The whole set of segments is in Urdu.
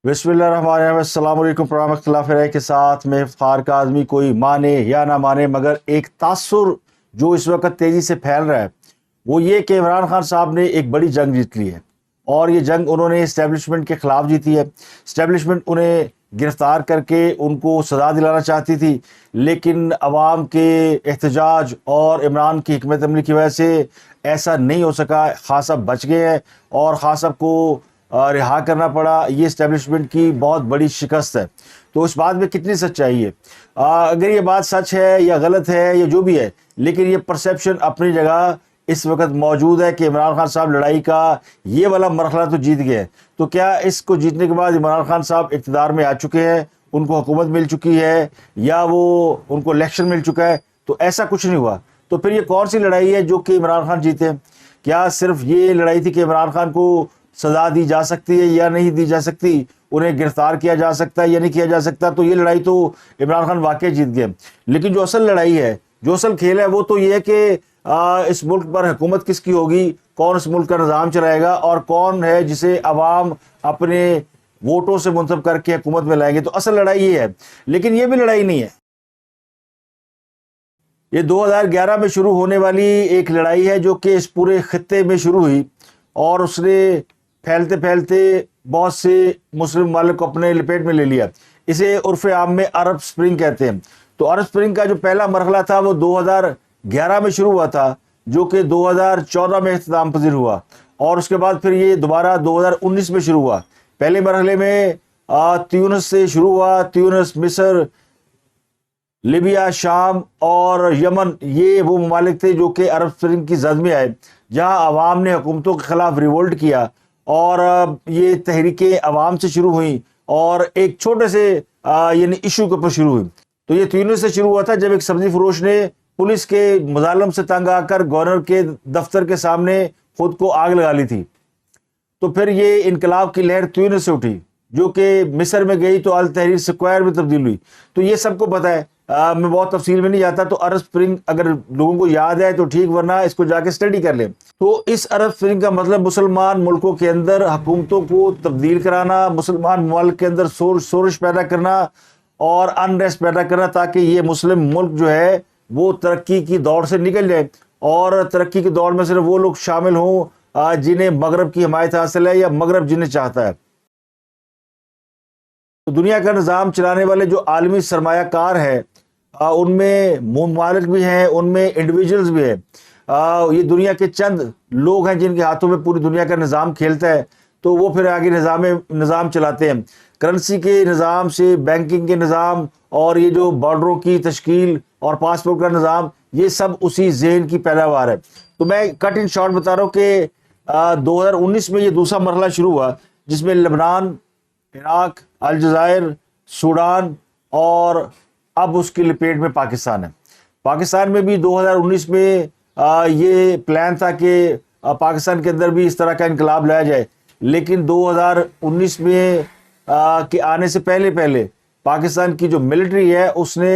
بسم اللہ الرحمن الرحیم۔ السلام علیکم۔ پروگرام اختلاف رائے کے ساتھ میں افتخار کاظمی، کوئی مانے یا نہ مانے مگر ایک تاثر جو اس وقت تیزی سے پھیل رہا ہے وہ یہ کہ عمران خان صاحب نے ایک بڑی جنگ جیت لی ہے، اور یہ جنگ انہوں نے اسٹیبلشمنٹ کے خلاف جیتی ہے۔ اسٹیبلشمنٹ انہیں گرفتار کر کے ان کو سزا دلانا چاہتی تھی، لیکن عوام کے احتجاج اور عمران کی حکمت عملی کی وجہ سے ایسا نہیں ہو سکا۔ خان صاحب بچ گئے ہیں اور خان صاحب کو رہا کرنا پڑا۔ یہ اسٹیبلشمنٹ کی بہت بڑی شکست ہے۔ تو اس بات میں کتنی سچائی ہے؟ اگر یہ بات سچ ہے یا غلط ہے یا جو بھی ہے، لیکن یہ پرسیپشن اپنی جگہ اس وقت موجود ہے کہ عمران خان صاحب لڑائی کا یہ والا مرحلہ تو جیت گئے ہیں۔ تو کیا اس کو جیتنے کے بعد عمران خان صاحب اقتدار میں آ چکے ہیں، ان کو حکومت مل چکی ہے، یا وہ ان کو الیکشن مل چکا ہے؟ تو ایسا کچھ نہیں ہوا۔ تو پھر یہ کون سی لڑائی ہے جو کہ عمران خان جیتے ہیں؟ کیا صرف یہ لڑائی تھی کہ عمران خان کو سزا دی جا سکتی ہے یا نہیں دی جا سکتی، انہیں گرفتار کیا جا سکتا ہے یا نہیں کیا جا سکتا؟ تو یہ لڑائی تو عمران خان واقعی جیت گئے۔ لیکن جو اصل لڑائی ہے، جو اصل کھیل ہے، وہ تو یہ کہ اس ملک پر حکومت کس کی ہوگی، کون اس ملک کا نظام چلائے گا، اور کون ہے جسے عوام اپنے ووٹوں سے منتخب کر کے حکومت میں لائیں گے۔ تو اصل لڑائی یہ ہے۔ لیکن یہ بھی لڑائی نہیں ہے، یہ 2011 میں شروع ہونے والی ایک لڑائی ہے جو کہ اس پورے خطے میں شروع ہوئی، اور اس نے پھیلتے پھیلتے بہت سے مسلم ممالک کو اپنے لپیٹ میں لے لیا۔ اسے عرف عام میں عرب سپرنگ کہتے ہیں۔ تو عرب سپرنگ کا جو پہلا مرحلہ تھا وہ 2011 میں شروع ہوا تھا، جو کہ 2014 میں اختتام پذیر ہوا، اور اس کے بعد پھر یہ دوبارہ 2019 میں شروع ہوا۔ پہلے مرحلے میں تیونس سے شروع ہوا۔ تیونس، مصر، لیبیا، شام اور یمن، یہ وہ ممالک تھے جو کہ عرب سپرنگ کی زد میں آئے، جہاں عوام نے حکومتوں کے خلاف ریولٹ کیا، اور یہ تحریکیں عوام سے شروع ہوئیں اور ایک چھوٹے سے یعنی ایشو کے اوپر شروع ہوئی۔ تو یہ تیونس سے شروع ہوا تھا، جب ایک سبزی فروش نے پولیس کے مظالم سے تنگ آ کر گورنر کے دفتر کے سامنے خود کو آگ لگا لی تھی۔ تو پھر یہ انقلاب کی لہر تیونس سے اٹھی، جو کہ مصر میں گئی تو التحریر سکوائر میں تبدیل ہوئی۔ تو یہ سب کو پتہ ہے، میں بہت تفصیل میں نہیں جاتا۔ تو عرب سپرنگ اگر لوگوں کو یاد ہے تو ٹھیک، ورنہ اس کو جا کے اسٹڈی کر لیں۔ تو اس عرب سپرنگ کا مطلب مسلمان ملکوں کے اندر حکومتوں کو تبدیل کرانا، مسلمان ممالک کے اندر شورش پیدا کرنا اور انریسٹ پیدا کرنا، تاکہ یہ مسلم ملک جو ہے وہ ترقی کی دوڑ سے نکل جائے، اور ترقی کی دوڑ میں صرف وہ لوگ شامل ہوں جنہیں مغرب کی حمایت حاصل ہے یا مغرب جنہیں چاہتا ہے۔ تو دنیا کا نظام چلانے والے جو عالمی سرمایہ کار ہیں، ان میں ممالک بھی ہیں، ان میں انڈیویجولز بھی ہیں۔ یہ دنیا کے چند لوگ ہیں جن کے ہاتھوں میں پوری دنیا کا نظام کھیلتا ہے، تو وہ پھر آگے نظام چلاتے ہیں۔ کرنسی کے نظام سے بینکنگ کے نظام، اور یہ جو بارڈروں کی تشکیل اور پاسپورٹ کا نظام، یہ سب اسی ذہن کی پیداوار ہے۔ تو میں کٹ ان شارٹ بتا رہا ہوں کہ 2019 میں یہ دوسرا مرحلہ شروع ہوا، جس میں لبنان، عراق، الجزائر، سوڈان، اور اب اس کی لپیٹ میں پاکستان ہے۔ پاکستان میں بھی 2019 میں یہ پلان تھا کہ پاکستان کے اندر بھی اس طرح کا انقلاب لایا جائے، لیکن 2019 میں کے آنے سے پہلے پاکستان کی جو ملٹری ہے، اس نے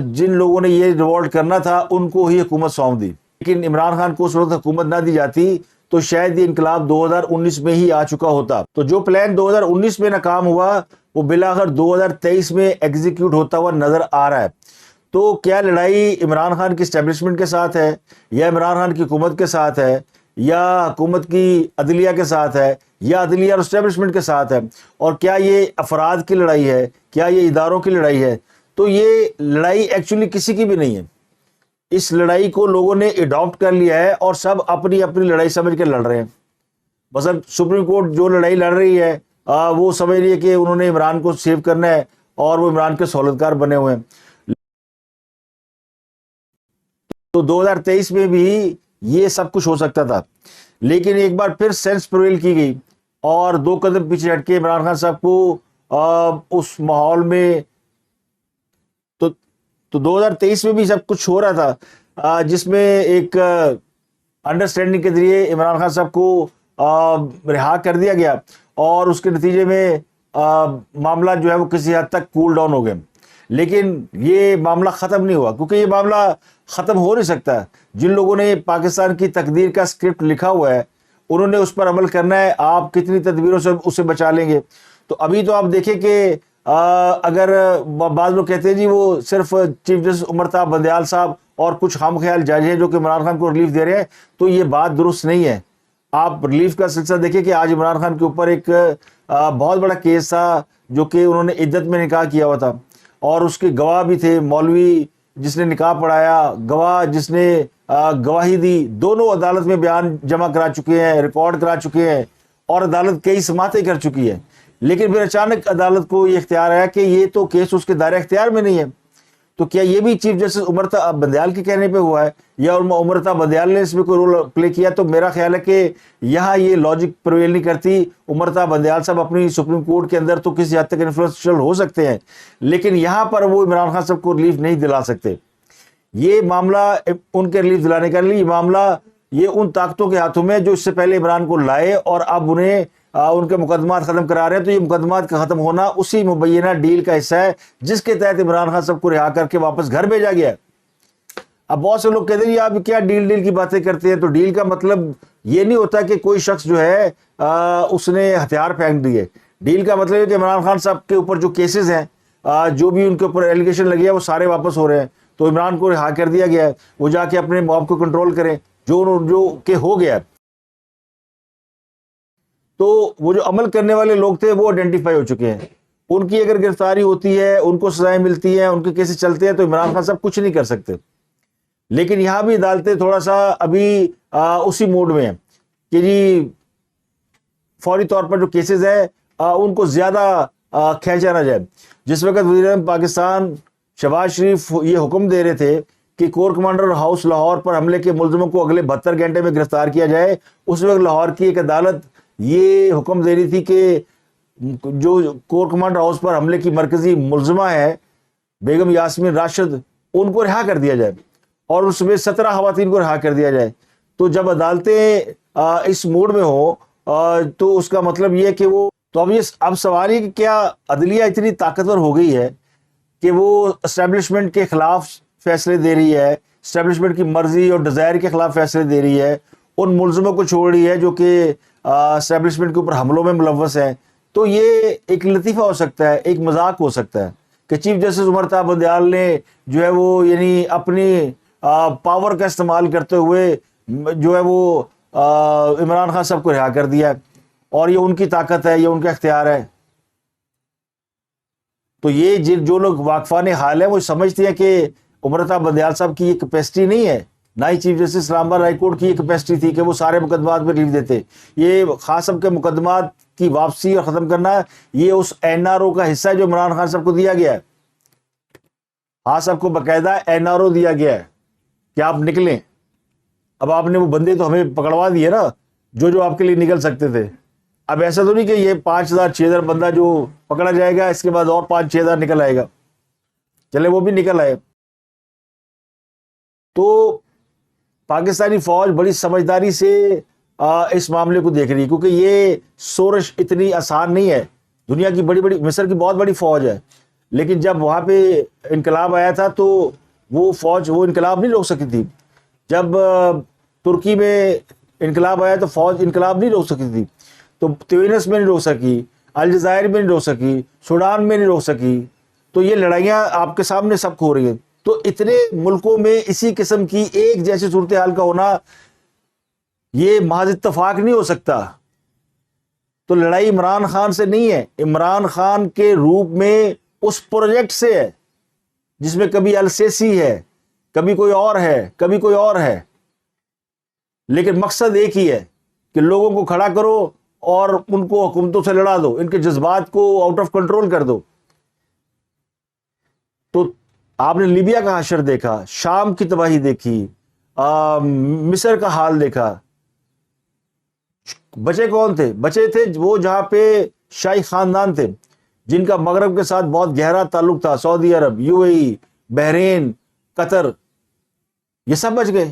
جن لوگوں نے یہ ریوولٹ کرنا تھا ان کو ہی حکومت سونپ دی۔ لیکن عمران خان کو اس وقت حکومت نہ دی جاتی تو شاید یہ انقلاب 2019 میں ہی آ چکا ہوتا۔ تو جو پلان 2019 میں ناکام ہوا وہ بالآخر 2023 میں ایگزیکیوٹ ہوتا ہوا نظر آ رہا ہے۔ تو کیا لڑائی عمران خان کی اسٹیبلشمنٹ کے ساتھ ہے، یا عمران خان کی حکومت کے ساتھ ہے، یا حکومت کی عدلیہ کے ساتھ ہے، یا عدلیہ اور اسٹیبلشمنٹ کے ساتھ ہے؟ اور کیا یہ افراد کی لڑائی ہے، کیا یہ اداروں کی لڑائی ہے؟ تو یہ لڑائی ایکچولی کسی کی بھی نہیں ہے۔ اس لڑائی کو لوگوں نے اڈاپٹ کر لیا ہے، اور سب اپنی اپنی لڑائی سمجھ کے لڑ رہے ہیں۔ مثلا سپریم کورٹ جو لڑائی لڑ رہی ہے، وہ سمجھ رہی ہے کہ انہوں نے عمران کو سیو کرنا ہے، اور وہ عمران کے سہولتکار بنے ہوئے ہیں۔ تو 2023 میں بھی یہ سب کچھ ہو سکتا تھا، لیکن ایک بار پھر سینس پرویل کی گئی، اور 2 قدم پیچھے ہٹ کے عمران خان صاحب کو اس ماحول میں تو 2023 میں بھی سب کچھ ہو رہا تھا، جس میں ایک انڈرسٹینڈنگ کے ذریعے عمران خان صاحب کو رہا کر دیا گیا، اور اس کے نتیجے میں معاملہ جو ہے وہ کسی حد تک کول ڈاؤن ہو گئے۔ لیکن یہ معاملہ ختم نہیں ہوا، کیونکہ یہ معاملہ ختم ہو نہیں سکتا۔ جن لوگوں نے پاکستان کی تقدیر کا اسکرپٹ لکھا ہوا ہے، انہوں نے اس پر عمل کرنا ہے۔ آپ کتنی تدبیروں سے اسے بچا لیں گے؟ تو ابھی تو آپ دیکھیں کہ اگر بعض لوگ کہتے ہیں جی وہ صرف چیف جسٹس عمر بندیال صاحب اور کچھ خام خیال جج ہیں جو کہ عمران خان کو ریلیف دے رہے ہیں، تو یہ بات درست نہیں ہے. آپ ریلیف کا سلسلہ دیکھیں کہ آج عمران خان کے اوپر ایک بہت بڑا کیس تھا جو کہ انہوں نے عدت میں نکاح کیا ہوا تھا، اور اس کے گواہ بھی تھے، مولوی جس نے نکاح پڑھایا، گواہ جس نے گواہی دی، دونوں عدالت میں بیان جمع کرا چکے ہیں، ریکارڈ کرا چکے ہیں، اور عدالت کئی سماعتیں کر چکی ہے. لیکن پھر اچانک عدالت کو یہ اختیار آیا کہ یہ تو کیس اس کے دائرہ اختیار میں نہیں ہے. تو کیا یہ بھی چیف جسٹس عمر بندیال کے کہنے پہ ہوا ہے یا عمر بندیال نے اس میں کوئی رول پلے کیا؟ تو میرا خیال ہے کہ یہاں یہ لاجک پرویل نہیں کرتی. عمر بندیال صاحب اپنی سپریم کورٹ کے اندر تو کسی حد تک انفلوئنشل ہو سکتے ہیں، لیکن یہاں پر وہ عمران خان صاحب کو ریلیف نہیں دلا سکتے. یہ معاملہ ان کے ریلیف دلانے کا نہیں، یہ معاملہ یہ ان طاقتوں کے ہاتھوں میں جو اس سے پہلے عمران کو لائے اور اب انہیں ان کے مقدمات ختم کرا رہے ہیں. تو یہ مقدمات کا ختم ہونا اسی مبینہ ڈیل کا حصہ ہے جس کے تحت عمران خان صاحب کو رہا کر کے واپس گھر بھیجا گیا ہے. اب بہت سے لوگ کہتے ہیں آپ کیا ڈیل کی باتیں کرتے ہیں؟ تو ڈیل کا مطلب یہ نہیں ہوتا کہ کوئی شخص جو ہے اس نے ہتھیار پھینک دیے. ڈیل کا مطلب ہے کہ عمران خان صاحب کے اوپر جو کیسز ہیں، جو بھی ان کے اوپر ایلیگیشن لگی ہے، وہ سارے واپس ہو رہے ہیں. تو عمران کو رہا کر دیا گیا ہے، وہ جا کے اپنے موب کو کنٹرول کریں جو کہ ہو گیا. تو وہ جو عمل کرنے والے لوگ تھے وہ آئیڈینٹیفائی ہو چکے ہیں. ان کی اگر گرفتاری ہوتی ہے، ان کو سزائیں ملتی ہیں، ان کے کیسز چلتے ہیں، تو عمران خان صاحب کچھ نہیں کر سکتے. لیکن یہاں بھی عدالتیں تھوڑا سا ابھی اسی موڈ میں ہیں کہ جی فوری طور پر جو کیسز ہیں ان کو زیادہ کھینچا نہ جائے. جس وقت وزیر اعظم پاکستان شہباز شریف یہ حکم دے رہے تھے کہ کور کمانڈر ہاؤس لاہور پر حملے کے ملزموں کو اگلے 72 گھنٹے میں گرفتار کیا جائے، اس وقت لاہور کی ایک عدالت یہ حکم دے رہی تھی کہ جو کور کمانڈر ہاؤس پر حملے کی مرکزی ملزمہ ہے بیگم یاسمین راشد، ان کو رہا کر دیا جائے، اور اس میں 17 خواتین کو رہا کر دیا جائے. تو جب عدالتیں اس موڈ میں ہوں تو اس کا مطلب یہ کہ وہ تو اب سوال یہ کہ کیا عدلیہ اتنی طاقتور ہو گئی ہے کہ وہ اسٹیبلشمنٹ کے خلاف فیصلے دے رہی ہے، اسٹیبلشمنٹ کی مرضی اور ڈیزائر کے خلاف فیصلے دے رہی ہے، ان ملزموں کو چھوڑ رہی ہے جو کہ اسٹیبلشمنٹ کے اوپر حملوں میں ملوث ہیں. تو یہ ایک لطیفہ ہو سکتا ہے، ایک مذاق ہو سکتا ہے کہ چیف جسٹس عمر بندیال نے جو ہے وہ یعنی اپنی پاور کا استعمال کرتے ہوئے جو ہے وہ عمران خان صاحب کو رہا کر دیا ہے، اور یہ ان کی طاقت ہے، یہ ان کا اختیار ہے. تو یہ جو لوگ واقفان حال ہیں وہ سمجھتے ہیں کہ عمر بندیال صاحب کی یہ کیپیسٹی نہیں ہے، نہ ہی چیف جسٹس اسلام آباد ہائی کورٹ کی یہ کیپیسٹی تھی کہ وہ سارے مقدمات میں ریلیف دیتے. یہ خان صاحب کے مقدمات کی واپسی اور ختم کرنا یہ اس NRO کا حصہ ہے جو عمران خان صاحب کو دیا گیا ہے. خان صاحب کو باقاعدہ NRO دیا گیا ہے کہ آپ نکلیں. اب آپ نے وہ بندے تو ہمیں پکڑوا دیے نا جو آپ کے لیے نکل سکتے تھے. اب ایسا تو نہیں کہ یہ 5,000-6,000 بندہ جو پکڑا جائے گا اس کے بعد اور 5,000-6,000 نکل آئے گا. چلے وہ بھی نکل آئے. تو پاکستانی فوج بڑی سمجھداری سے اس معاملے کو دیکھ رہی ہے، کیونکہ یہ سورش اتنی آسان نہیں ہے. دنیا کی بڑی مصر کی بہت بڑی فوج ہے، لیکن جب وہاں پہ انقلاب آیا تھا تو وہ فوج وہ انقلاب نہیں روک سکی تھی. جب ترکی میں انقلاب آیا تو فوج انقلاب نہیں روک سکی تھی. تو تیونس میں نہیں روک سکی، الجزائر میں نہیں روک سکی، سوڈان میں نہیں روک سکی. تو یہ لڑائیاں آپ کے سامنے سب ہو رہی ہیں. تو اتنے ملکوں میں اسی قسم کی ایک جیسی صورتحال کا ہونا یہ محض اتفاق نہیں ہو سکتا. تو لڑائی عمران خان سے نہیں ہے، عمران خان کے روپ میں اس پروجیکٹ سے ہے جس میں کبھی السیسی ہے، کبھی کوئی اور ہے، کبھی کوئی اور ہے. لیکن مقصد ایک ہی ہے کہ لوگوں کو کھڑا کرو اور ان کو حکومتوں سے لڑا دو، ان کے جذبات کو آؤٹ آف کنٹرول کر دو. تو آپ نے لیبیا کا حشر دیکھا، شام کی تباہی دیکھی، مصر کا حال دیکھا. بچے کون تھے؟ بچے تھے وہ جہاں پہ شاہی خاندان تھے جن کا مغرب کے ساتھ بہت گہرا تعلق تھا، سعودی عرب، UAE، بحرین، قطر، یہ سب بچ گئے،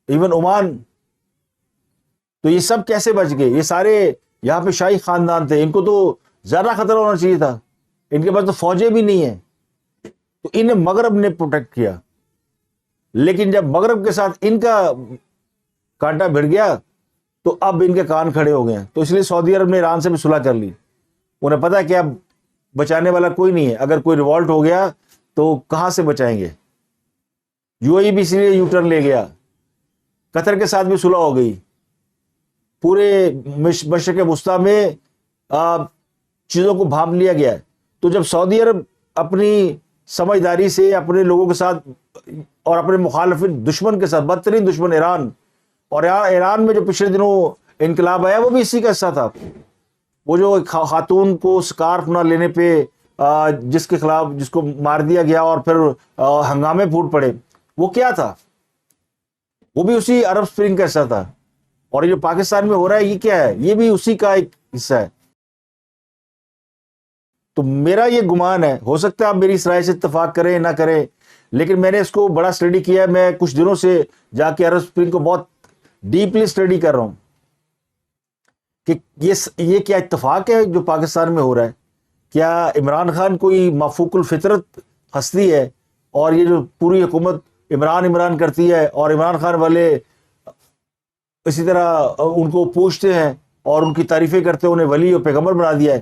ایون عمان. تو یہ سب کیسے بچ گئے؟ یہ سارے یہاں پہ شاہی خاندان تھے، ان کو تو زیادہ خطرہ ہونا چاہیے تھا. ان کے پاس تو فوجیں بھی نہیں ہیں، تو انہیں مغرب نے پروٹیکٹ کیا. لیکن جب مغرب کے ساتھ ان کا کانٹا بھڑ گیا تو اب ان کے کان کھڑے ہو گئے ہیں. تو اس لیے سعودی عرب نے ایران سے بھی صلح کر لی. انہیں پتا ہے کہ اب بچانے والا کوئی نہیں ہے، اگر کوئی ریوالٹ ہو گیا تو کہاں سے بچائیں گے. یو اے ای بھی اس لیے یو ٹرن لے گیا، قطر کے ساتھ بھی صلح ہو گئی، پورے مشرق وسطیٰ میں چیزوں کو بھانپ لیا گیا ہے. تو جب سعودی عرب اپنی سمجھداری سے اپنے لوگوں کے ساتھ اور اپنے مخالف دشمن کے ساتھ، بدترین دشمن ایران، اور ایران میں جو پچھلے دنوں انقلاب آیا وہ بھی اسی کا حصہ تھا. وہ جو خاتون کو سکارف نہ لینے پہ جس کے خلاف جس کو مار دیا گیا اور پھر ہنگامے پھوٹ پڑے، وہ کیا تھا؟ وہ بھی اسی عرب اسپرنگ کا حصہ تھا. اور یہ جو پاکستان میں ہو رہا ہے یہ کیا ہے؟ یہ بھی اسی کا ایک حصہ ہے. تو میرا یہ گمان ہے، ہو سکتا ہے آپ میری اس رائے سے اتفاق کریں نہ کریں، لیکن میں نے اس کو بڑا اسٹڈی کیا ہے. میں کچھ دنوں سے جا کے عرب اسپرنگ کو بہت ڈیپلی اسٹڈی کر رہا ہوں کہ یہ کیا اتفاق ہے جو پاکستان میں ہو رہا ہے. کیا عمران خان کوئی مفوق الفطرت ہستی ہے اور یہ جو پوری حکومت عمران کرتی ہے اور عمران خان والے اسی طرح ان کو پوچھتے ہیں اور ان کی تعریفیں کرتے ہیں، انہیں ولی اور پیغمبر بنا دیا ہے.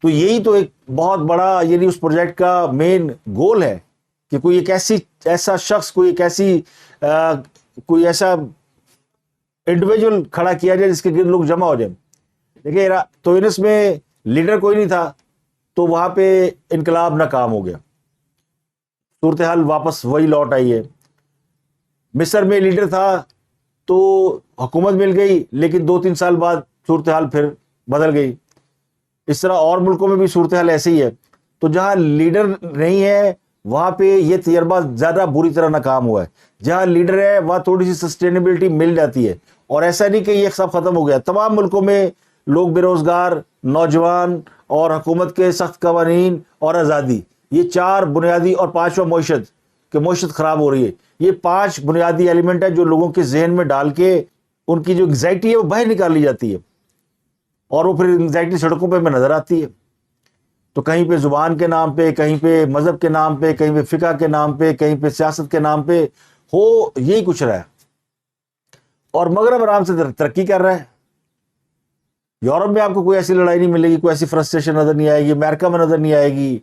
تو یہی تو ایک بہت بڑا یعنی اس پروجیکٹ کا مین گول ہے کہ کوئی ایک ایسا شخص، کوئی ایسا انڈیویجول کھڑا کیا جائے جس کے گرد لوگ جمع ہو جائیں. دیکھیں تو یونس میں لیڈر کوئی نہیں تھا تو وہاں پہ انقلاب ناکام ہو گیا، صورتحال واپس وہی لوٹ آئی ہے. مصر میں لیڈر تھا تو حکومت مل گئی، لیکن 2-3 سال بعد صورتحال پھر بدل گئی. اس طرح اور ملکوں میں بھی صورتحال ایسے ہی ہے. تو جہاں لیڈر نہیں ہے وہاں پہ یہ تجربہ زیادہ بری طرح ناکام ہوا ہے. جہاں لیڈر ہے وہاں تھوڑی سی سسٹینیبلٹی مل جاتی ہے. اور ایسا نہیں کہ یہ سب ختم ہو گیا، تمام ملکوں میں لوگ بے روزگار، نوجوان اور حکومت کے سخت قوانین اور آزادی، یہ 4 بنیادی، اور 5واں معیشت کہ معیشت خراب ہو رہی ہے. یہ 5 بنیادی ایلیمنٹ ہے جو لوگوں کے ذہن میں ڈال کے ان کی جو انگزائٹی ہے وہ باہر نکال لی جاتی ہے، اور وہ پھر انگزائٹی سڑکوں پہ نظر آتی ہے. تو کہیں پہ زبان کے نام پہ، کہیں پہ مذہب کے نام پہ، کہیں پہ فقہ کے نام پہ، کہیں پہ سیاست کے نام پہ ہو یہی کچھ رہا ہے. اور مغرب آرام سے ترقی کر رہا ہے. یورپ میں آپ کو کوئی ایسی لڑائی نہیں ملے گی، کوئی ایسی فرسٹریشن نظر نہیں آئے گی، امریکہ میں نظر نہیں آئے گی،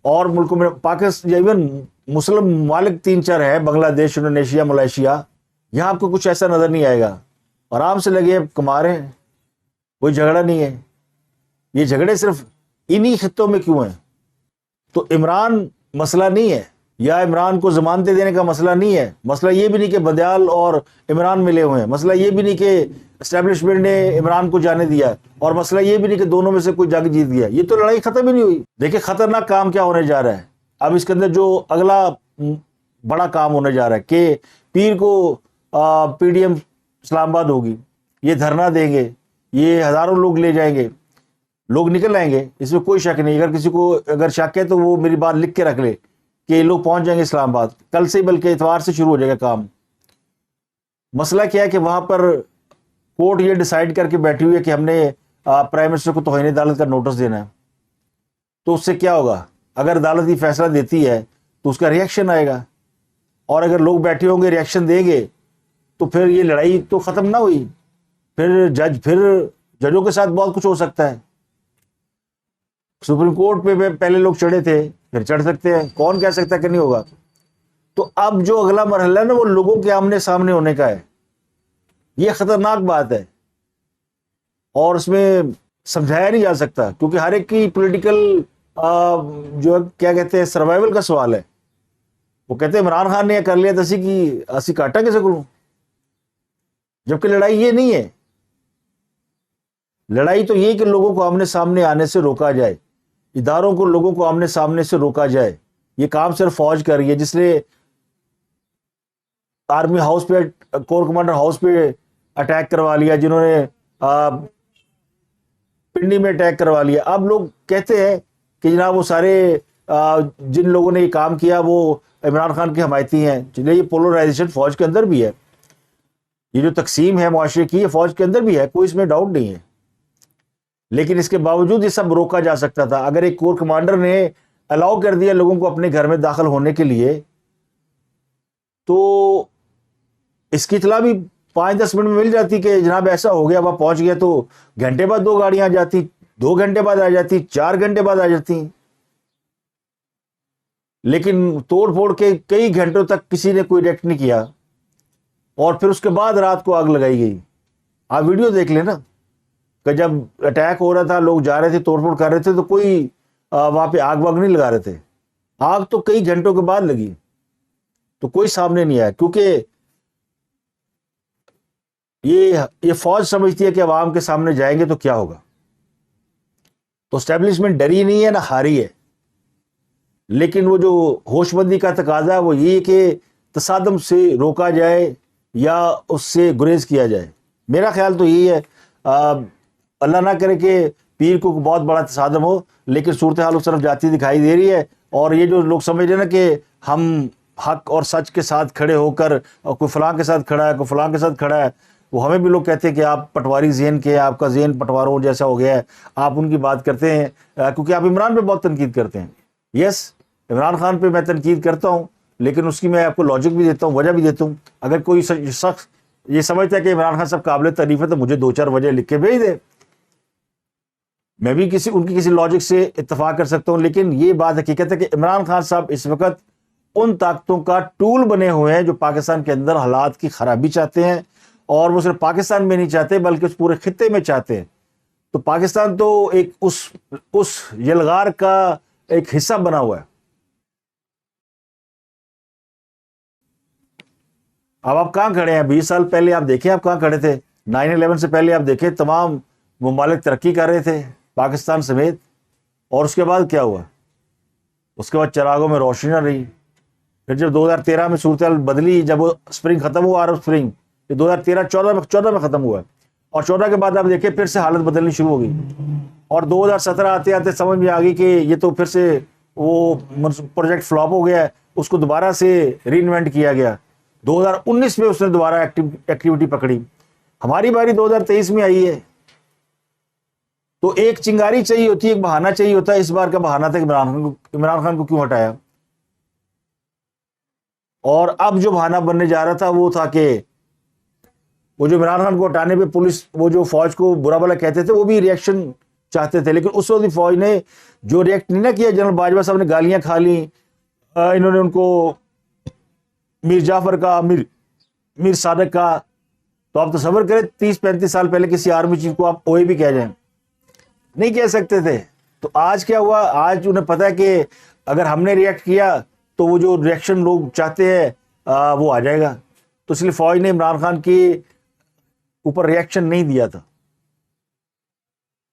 اور ملکوں میں پاکستان ایون مسلم ممالک 3-4 ہیں، بنگلہ دیش، انڈونیشیا، ملائیشیا، یہاں آپ کو کچھ ایسا نظر نہیں آئے گا. آرام سے لگے کما رہے ہیں، کوئی جھگڑا نہیں ہے. یہ جھگڑے صرف انہی خطوں میں کیوں ہیں؟ تو عمران مسئلہ نہیں ہے، یا عمران کو ضمانتیں دینے کا مسئلہ نہیں ہے. مسئلہ یہ بھی نہیں کہ بدیال اور عمران ملے ہوئے ہیں. مسئلہ یہ بھی نہیں کہ اسٹیبلشمنٹ نے عمران کو جانے دیا، اور مسئلہ یہ بھی نہیں کہ دونوں میں سے کوئی جنگ جیت گیا. یہ تو لڑائی ختم ہی نہیں ہوئی. دیکھیں خطرناک کام کیا ہونے جا رہا ہے اب اس کے اندر، جو اگلا بڑا کام ہونے جا رہا ہے کہ پیر کو پی ڈی ایم اسلام آباد ہوگی، یہ دھرنا دیں گے، یہ ہزاروں لوگ لے جائیں گے، لوگ نکل آئیں گے، اس میں کوئی شک نہیں. اگر کسی کو اگر شک ہے تو وہ میری بات لکھ کے رکھ لے کہ یہ لوگ پہنچ جائیں گے اسلام آباد کل سے، بلکہ اتوار سے شروع ہو جائے گا کام. مسئلہ کیا ہے کہ وہاں پر کورٹ یہ ڈیسائیڈ کر کے بیٹھی ہوئی ہے کہ ہم نے پرائم منسٹر کو توہین عدالت کا نوٹس دینا ہے. تو اس سے کیا ہوگا؟ اگر عدالت یہ فیصلہ دیتی ہے تو اس کا ریئیکشن آئے گا، اور اگر لوگ بیٹھے ہوں گے ریئیکشن دیں گے تو پھر یہ لڑائی تو ختم نہ ہوئی. پھر ججوں کے ساتھ بہت کچھ ہو سکتا ہے. سپریم کورٹ پہ پہلے لوگ چڑھے تھے، پھر چڑھ سکتے ہیں، کون کہہ سکتا کہ نہیں ہوگا. تو اب جو اگلا مرحلہ ہے نا وہ لوگوں کے آمنے سامنے ہونے کا ہے. یہ خطرناک بات ہے اور اس میں سمجھایا نہیں جا سکتا، کیونکہ ہر ایک کی پولیٹیکل جو کیا کہتے ہیں سروائیول کا سوال ہے. وہ کہتے ہیں عمران خان نے یہ کر لیا تو اسی کاٹا کیسے کروں، جبکہ لڑائی یہ نہیں ہے. لڑائی تو یہ کہ لوگوں کو آمنے سامنے آنے سے روکا جائے، اداروں کو لوگوں کو آمنے سامنے سے روکا جائے. یہ کام صرف فوج کر رہی ہے، جس نے آرمی ہاؤس پہ، کور کمانڈر ہاؤس پہ اٹیک کروا لیا، جنہوں نے پنڈی میں اٹیک کروا لیا. اب لوگ کہتے ہیں کہ جناب وہ سارے جن لوگوں نے یہ کام کیا وہ عمران خان کے حمایتی ہیں. چلے یہ پولرائزیشن فوج کے اندر بھی ہے، یہ جو تقسیم ہے معاشرے کی یہ فوج کے اندر بھی ہے، کوئی اس میں ڈاؤٹ نہیں ہے. لیکن اس کے باوجود یہ سب روکا جا سکتا تھا. اگر ایک کور کمانڈر نے الاؤ کر دیا لوگوں کو اپنے گھر میں داخل ہونے کے لیے، تو اس کی اطلاع بھی 5-10 منٹ میں مل جاتی کہ جناب ایسا ہو گیا، وہاں پہنچ گیا تو گھنٹے بعد 2 گاڑیاں آ جاتی 2 گھنٹے بعد آ جاتی، 4 گھنٹے بعد آ جاتی، لیکن توڑ پھوڑ کے کئی گھنٹوں تک کسی نے کوئی ریئیکٹ نہیں کیا، اور پھر اس کے بعد رات کو آگ لگائی گئی۔ آپ ویڈیو دیکھ لیں نا کہ جب اٹیک ہو رہا تھا، لوگ جا رہے تھے، توڑ پھوڑ کر رہے تھے، تو کوئی وہاں پہ آگ واگ نہیں لگا رہے تھے، آگ تو کئی گھنٹوں کے بعد لگی، تو کوئی سامنے نہیں آیا، کیونکہ یہ فوج سمجھتی ہے کہ عوام کے سامنے جائیں گے تو کیا ہوگا۔ تو اسٹیبلشمنٹ ڈری نہیں ہے نہ ہاری ہے، لیکن وہ جو ہوش مندی کا تقاضا ہے وہ یہ کہ تصادم سے روکا جائے یا اس سے گریز کیا جائے۔ میرا خیال تو یہی ہے، اللہ نہ کرے کہ پیر کو بہت بڑا تصادم ہو، لیکن صورتحال اس طرف جاتی دکھائی دے رہی ہے، اور یہ جو لوگ سمجھ رہے ہیں نا کہ ہم حق اور سچ کے ساتھ کھڑے ہو کر، اور کوئی فلاں کے ساتھ کھڑا ہے، کوئی فلاں کے ساتھ کھڑا ہے، وہ ہمیں بھی لوگ کہتے ہیں کہ آپ پٹواری ذہن کے، آپ کا ذہن پٹواروں جیسا ہو گیا ہے، آپ ان کی بات کرتے ہیں، کیونکہ آپ عمران پہ بہت تنقید کرتے ہیں۔ یس، عمران خان پہ میں تنقید کرتا ہوں، لیکن اس کی میں آپ کو لاجک بھی دیتا ہوں، وجہ بھی دیتا ہوں۔ اگر کوئی شخص یہ سمجھتا ہے کہ عمران خان صاحب قابل تعریف ہے تو مجھے 2-4 وجہ لکھ کے بھیج دے، میں بھی ان کی کسی لاجک سے اتفاق کر سکتا ہوں۔ لیکن یہ بات حقیقت ہے کہ عمران خان صاحب اس وقت ان طاقتوں کا ٹول بنے ہوئے ہیں جو پاکستان کے اندر حالات کی خرابی چاہتے ہیں، اور وہ صرف پاکستان میں نہیں چاہتے بلکہ اس پورے خطے میں چاہتے ہیں۔ تو پاکستان تو ایک اس یلغار کا ایک حصہ بنا ہوا ہے۔ اب آپ کہاں کھڑے ہیں؟ 20 سال پہلے آپ دیکھیں آپ کہاں کھڑے تھے، 9/11 سے پہلے آپ دیکھیں تمام ممالک ترقی کر رہے تھے، پاکستان سمیت، اور اس کے بعد کیا ہوا؟ اس کے بعد چراغوں میں روشنی نہ رہی۔ پھر جب 2013 میں صورتحال بدلی، جب وہ اسپرنگ ختم ہوا، عرب اسپرنگ، یہ 2013-14 میں ختم ہوا ہے، اور 14 کے بعد آپ دیکھیں پھر سے حالت بدلنی شروع ہو گئی، اور 2017 آتے آتے سمجھ میں آ گئی کہ یہ تو پھر سے وہ پروجیکٹ فلاپ ہو گیا ہے، اس کو دوبارہ سے ری انوینٹ کیا گیا۔ 2019 میں اس نے دوبارہ ایکٹیویٹی پکڑی، ہماری باری 2023 میں آئی ہے۔ تو ایک چنگاری چاہیے ہوتی ہے، ایک بہانہ چاہیے ہوتا ہے۔ اس بار کا بہانہ تھا کہ عمران خان کو کیوں ہٹایا، اور اب جو بہانہ بننے جا رہا تھا وہ تھا کہ وہ جو عمران خان کو ہٹانے پہ پولیس، وہ جو فوج کو برا بھلا کہتے تھے، وہ بھی ریئیکشن چاہتے تھے، لیکن اس وقت فوج نے جو ریئیکٹ نہیں نہ کیا، جنرل باجوہ صاحب نے گالیاں کھا لیں، انہوں نے ان کو میر جعفر کا، میر صادق کا، تو آپ تصور کریں 30-35 سال پہلے کسی آرمی چیف کو آپ اوئے بھی کہہ جائیں، نہیں کہہ سکتے تھے۔ تو آج کیا ہوا؟ آج انہیں پتا ہے کہ اگر ہم نے ریئیکٹ کیا تو وہ جو ریئیکشن لوگ چاہتے ہیں وہ آ جائے گا، تو اس لیے فوج نے عمران خان کے اوپر ریئیکشن نہیں دیا تھا۔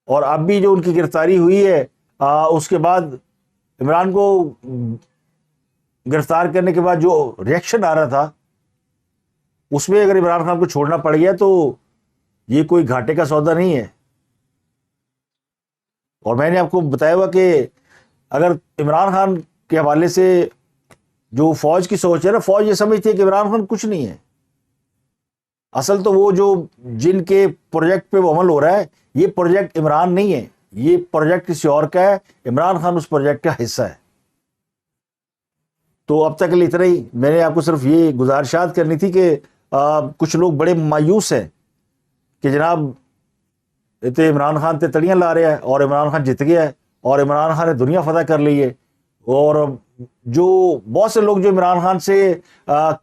اور اب بھی جو ان کی گرفتاری ہوئی ہے، اس کے بعد عمران کو گرفتار کرنے کے بعد جو ریئیکشن آ رہا تھا، اس میں اگر عمران خان کو چھوڑنا پڑ گیا تو یہ کوئی گھاٹے کا سودا نہیں ہے۔ اور میں نے آپ کو بتایا ہوا کہ اگر عمران خان کے حوالے سے جو فوج کی سوچ ہے نا، فوج یہ سمجھتی ہے کہ عمران خان کچھ نہیں ہے، اصل تو وہ جو جن کے پروجیکٹ پہ وہ عمل ہو رہا ہے، یہ پروجیکٹ عمران نہیں ہے، یہ پروجیکٹ کسی اور کا ہے، عمران خان اس پروجیکٹ کا حصہ ہے۔ تو اب تک کے لیے اتنا ہی، میں نے آپ کو صرف یہ گزارشات کرنی تھی کہ کچھ لوگ بڑے مایوس ہیں کہ جناب اتنے عمران خان تے تڑیاں لا رہے ہیں، اور عمران خان جت گیا ہے، اور عمران خان نے دنیا فتح کر لی ہے، اور جو بہت سے لوگ جو عمران خان سے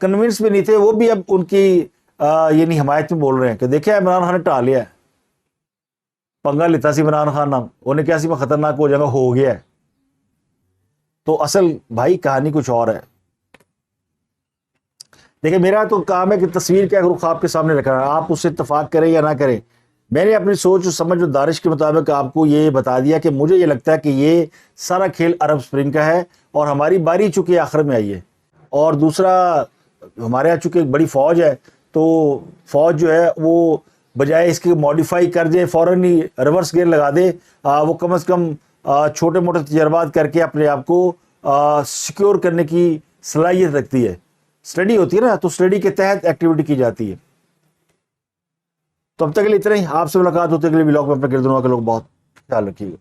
کنونس بھی نہیں تھے، وہ بھی اب ان کی یعنی حمایت میں بول رہے ہیں کہ دیکھیں عمران خان نے ٹا لیا ہے، پنگا لیتا سی عمران خان نام انہیں کیا سی میں خطرناک ہو جائے گا، ہو گیا ہے۔ تو اصل بھائی کہانی کچھ اور ہے۔ دیکھیں میرا تو کام ہے کہ تصویر کا رخ آپ کے سامنے رکھنا ہے، آپ اس سے اتفاق کریں یا نہ کریں۔ میں نے اپنی سوچ و سمجھ و دانش کے مطابق آپ کو یہ بتا دیا کہ مجھے یہ لگتا ہے کہ یہ سارا کھیل عرب اسپرنگ کا ہے، اور ہماری باری چونکہ آخر میں آئی ہے، اور دوسرا ہمارے یہاں چونکہ ایک بڑی فوج ہے، تو فوج جو ہے وہ بجائے اس کے ماڈیفائی کر دے، فوراً ہی ریورس گیئر لگا دے، وہ کم از کم چھوٹے موٹے تجربات کر کے اپنے آپ کو سیکیور کرنے کی صلاحیت رکھتی ہے۔ اسٹڈی ہوتی ہے نا، تو اسٹڈی کے تحت ایکٹیویٹی کی جاتی ہے۔ تو اب تک کے لیے اتنا ہی، آپ سے ملاقات ہوتے کے لیے ولاگ میں اپنے گردنوں کے لوگ بہت خیال رکھیے گا۔